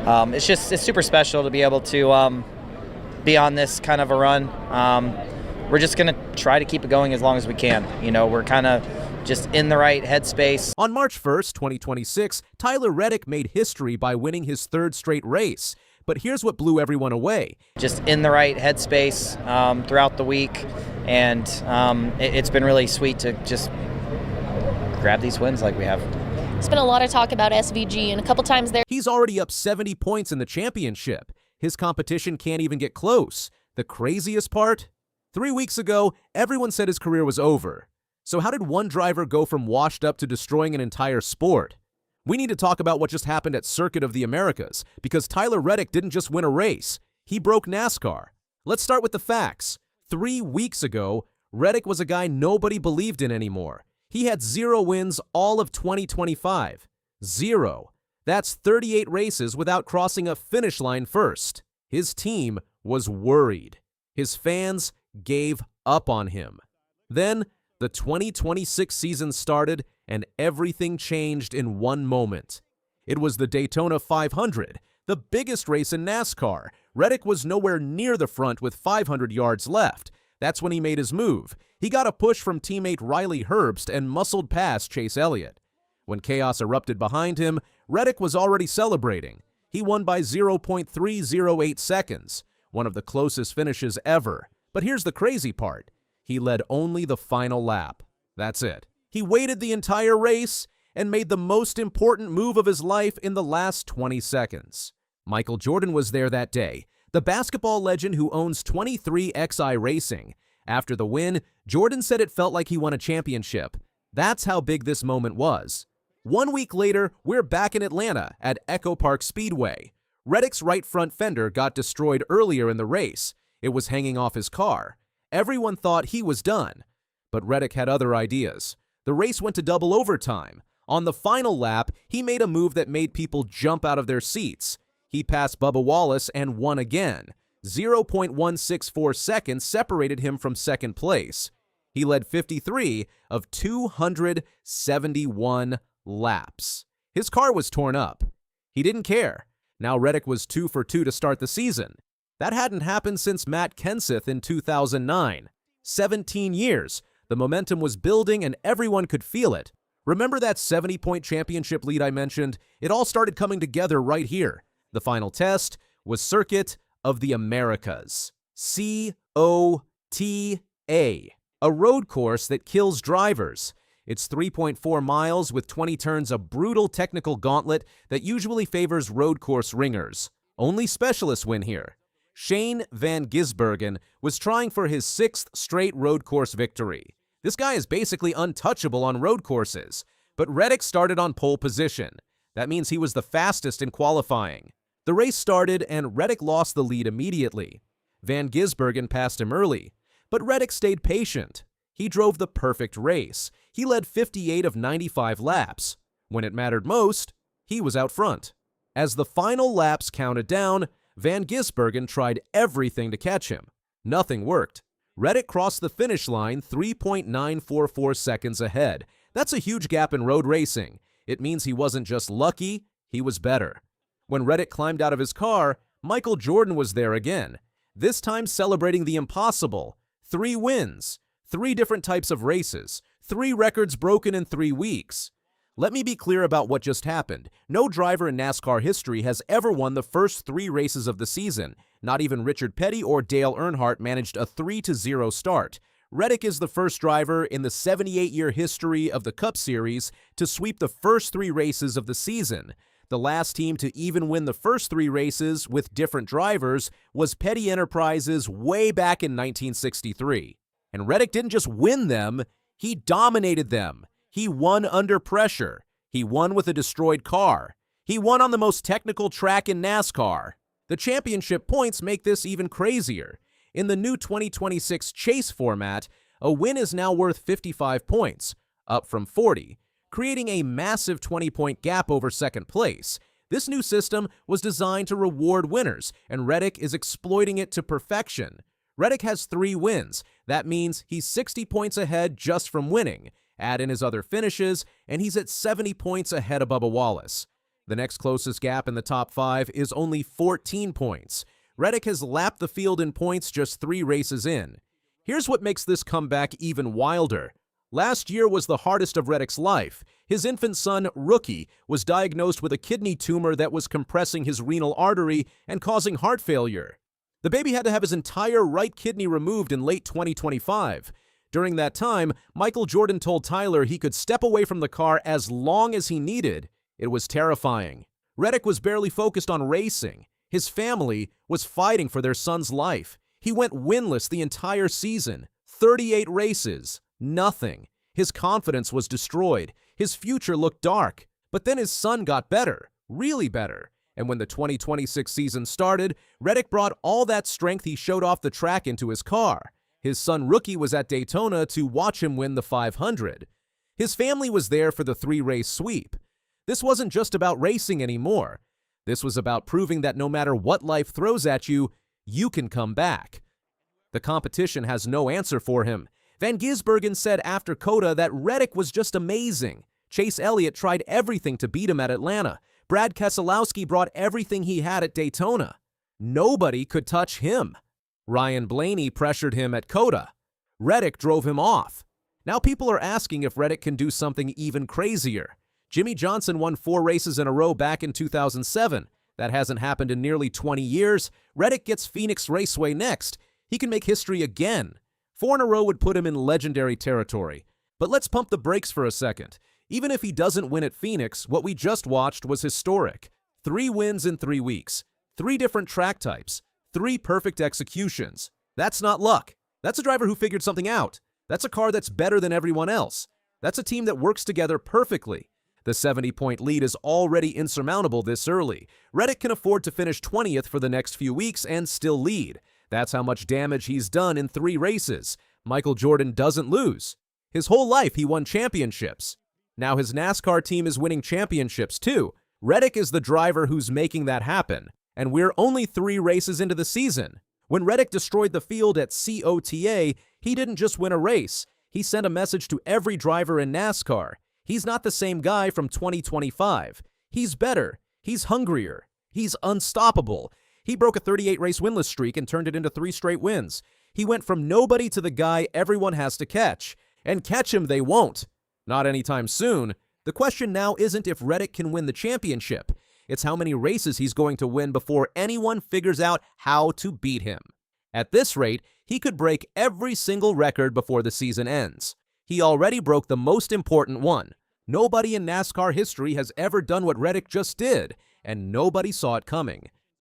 It's super special to be able to be on this kind of a run. We're just going to try to keep it going as long as we can. We're kind of just in the right headspace. On March 1st, 2026, Tyler Reddick made history by winning his third straight race. But here's what blew everyone away. Just in the right headspace throughout the week, and it's been really sweet to just grab these wins like we have. There's been a lot of talk about SVG, and a couple times there. He's already up 70 points in the championship. His competition can't even get close. The craziest part? 3 weeks ago, everyone said his career was over. So how did one driver go from washed up to destroying an entire sport? We need to talk about what just happened at Circuit of the Americas, because Tyler Reddick didn't just win a race. He broke NASCAR. Let's start with the facts. 3 weeks ago, Reddick was a guy nobody believed in anymore. He had 0 wins all of 2025. 0. That's 38 races without crossing a finish line first. His team was worried. His fans gave up on him. Then, the 2026 season started, and everything changed in one moment. It was the Daytona 500, the biggest race in NASCAR. Reddick was nowhere near the front with 500 yards left. That's when he made his move. He got a push from teammate Riley Herbst and muscled past Chase Elliott. When chaos erupted behind him, Reddick was already celebrating. He won by 0.308 seconds, one of the closest finishes ever. But here's the crazy part. He led only the final lap. That's it. He waited the entire race and made the most important move of his life in the last 20 seconds. Michael Jordan was there that day, the basketball legend who owns 23XI Racing. After the win, Jordan said it felt like he won a championship. That's how big this moment was. 1 week later, we're back in Atlanta at EchoPark Speedway. Reddick's right front fender got destroyed earlier in the race. It was hanging off his car. Everyone thought he was done. But Reddick had other ideas. The race went to double overtime. On the final lap, he made a move that made people jump out of their seats. He passed Bubba Wallace and won again. 0.164 seconds separated him from second place. He led 53 of 271 laps. His car was torn up. He didn't care. Now Reddick was 2 for 2 to start the season. That hadn't happened since Matt Kenseth in 2009. 17 years. The momentum was building and everyone could feel it. Remember that 70-point championship lead I mentioned? It all started coming together right here. The final test was Circuit of the Americas. COTA. A road course that kills drivers. It's 3.4 miles with 20 turns, a brutal technical gauntlet that usually favors road course ringers. Only specialists win here. Shane Van Gisbergen was trying for his 6th straight road course victory. This guy is basically untouchable on road courses, but Reddick started on pole position. That means he was the fastest in qualifying. The race started and Reddick lost the lead immediately. Van Gisbergen passed him early, but Reddick stayed patient. He drove the perfect race. He led 58 of 95 laps. When it mattered most, he was out front. As the final laps counted down, Van Gisbergen tried everything to catch him. Nothing worked. Reddick crossed the finish line 3.944 seconds ahead. That's a huge gap in road racing. It means he wasn't just lucky, he was better. When Reddick climbed out of his car, Michael Jordan was there again, this time celebrating the impossible. 3 wins, 3 different types of races, 3 records broken in 3 weeks. Let me be clear about what just happened. No driver in NASCAR history has ever won the first 3 races of the season. Not even Richard Petty or Dale Earnhardt managed a 3-0 start. Reddick is the first driver in the 78-year history of the Cup Series to sweep the first 3 races of the season. The last team to even win the first 3 races with different drivers was Petty Enterprises way back in 1963. And Reddick didn't just win them, he dominated them. He won under pressure. He won with a destroyed car. He won on the most technical track in NASCAR. The championship points make this even crazier. In the new 2026 Chase format, a win is now worth 55 points, up from 40, creating a massive 20-point gap over second place. This new system was designed to reward winners, and Reddick is exploiting it to perfection. Reddick has 3 wins. That means he's 60 points ahead just from winning. Add in his other finishes, and he's at 70 points ahead of Bubba Wallace. The next closest gap in the top 5 is only 14 points. Reddick has lapped the field in points just 3 races in. Here's what makes this comeback even wilder. Last year was the hardest of Reddick's life. His infant son, Rookie, was diagnosed with a kidney tumor that was compressing his renal artery and causing heart failure. The baby had to have his entire right kidney removed in late 2025. During that time, Michael Jordan told Tyler he could step away from the car as long as he needed. It was terrifying. Reddick was barely focused on racing. His family was fighting for their son's life. He went winless the entire season. 38 races. Nothing. His confidence was destroyed. His future looked dark. But then his son got better. Really better. And when the 2026 season started, Reddick brought all that strength he showed off the track into his car. His son Rookie was at Daytona to watch him win the 500. His family was there for the 3-race sweep. This wasn't just about racing anymore. This was about proving that no matter what life throws at you, you can come back. The competition has no answer for him. Van Gisbergen said after COTA that Reddick was just amazing. Chase Elliott tried everything to beat him at Atlanta. Brad Keselowski brought everything he had at Daytona. Nobody could touch him. Ryan Blaney pressured him at COTA. Reddick drove him off. Now people are asking if Reddick can do something even crazier. Jimmy Johnson won 4 races in a row back in 2007. That hasn't happened in nearly 20 years. Reddick gets Phoenix Raceway next. He can make history again. 4 in a row would put him in legendary territory. But let's pump the brakes for a second. Even if he doesn't win at Phoenix, what we just watched was historic. 3 wins in 3 weeks. 3 different track types. 3 perfect executions. That's not luck. That's a driver who figured something out. That's a car that's better than everyone else. That's a team that works together perfectly. The 70-point lead is already insurmountable this early. Reddick can afford to finish 20th for the next few weeks and still lead. That's how much damage he's done in 3 races. Michael Jordan doesn't lose. His whole life he won championships. Now his NASCAR team is winning championships too. Reddick is the driver who's making that happen. And we're only 3 races into the season. When Reddick destroyed the field at COTA, he didn't just win a race. He sent a message to every driver in NASCAR. He's not the same guy from 2025. He's better. He's hungrier. He's unstoppable. He broke a 38-race winless streak and turned it into 3 straight wins. He went from nobody to the guy everyone has to catch. And catch him they won't. Not anytime soon. The question now isn't if Reddick can win the championship. It's how many races he's going to win before anyone figures out how to beat him. At this rate, he could break every single record before the season ends. He already broke the most important one. Nobody in NASCAR history has ever done what Reddick just did, and nobody saw it coming.